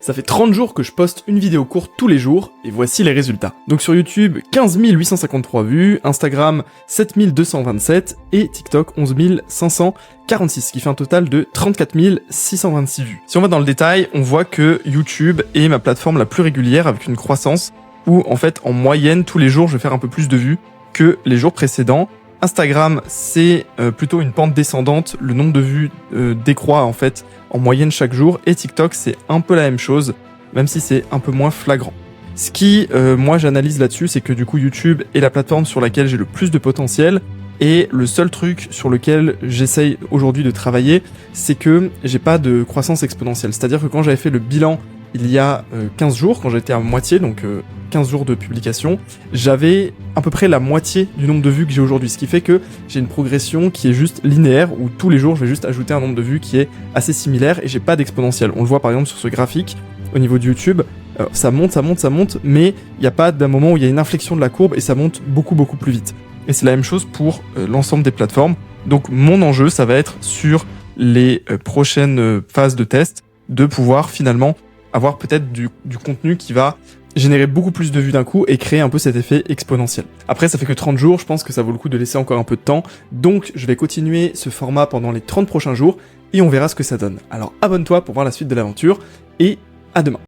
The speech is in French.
Ça fait 30 jours que je poste une vidéo courte tous les jours, et voici les résultats. Donc sur YouTube, 15 853 vues, Instagram, 7 227, et TikTok, 11 546, ce qui fait un total de 34 626 vues. Si on va dans le détail, on voit que YouTube est ma plateforme la plus régulière, avec une croissance où, en fait, en moyenne, tous les jours, je vais faire un peu plus de vues que les jours précédents. Instagram, c'est plutôt une pente descendante, le nombre de vues décroît en fait en moyenne chaque jour, et TikTok c'est un peu la même chose, même si c'est un peu moins flagrant. Ce qui, moi j'analyse là-dessus, c'est que du coup YouTube est la plateforme sur laquelle j'ai le plus de potentiel, et le seul truc sur lequel j'essaye aujourd'hui de travailler, c'est que j'ai pas de croissance exponentielle. C'est-à-dire que quand j'avais fait le bilan il y a 15 jours, quand j'étais à moitié, donc 15 jours de publication, j'avais à peu près la moitié du nombre de vues que j'ai aujourd'hui, ce qui fait que j'ai une progression qui est juste linéaire, où tous les jours je vais juste ajouter un nombre de vues qui est assez similaire, et j'ai pas d'exponentiel. On le voit par exemple sur ce graphique, au niveau de YouTube, ça monte, mais il n'y a pas d'un moment où il y a une inflexion de la courbe, et ça monte beaucoup plus vite. Et c'est la même chose pour l'ensemble des plateformes. Donc mon enjeu, ça va être sur les prochaines phases de test, de pouvoir finalement avoir peut-être du contenu qui va générer beaucoup plus de vues d'un coup et créer un peu cet effet exponentiel. Après, ça fait que 30 jours, je pense que ça vaut le coup de laisser encore un peu de temps, donc je vais continuer ce format pendant les 30 prochains jours et on verra ce que ça donne. Alors abonne-toi pour voir la suite de l'aventure et à demain.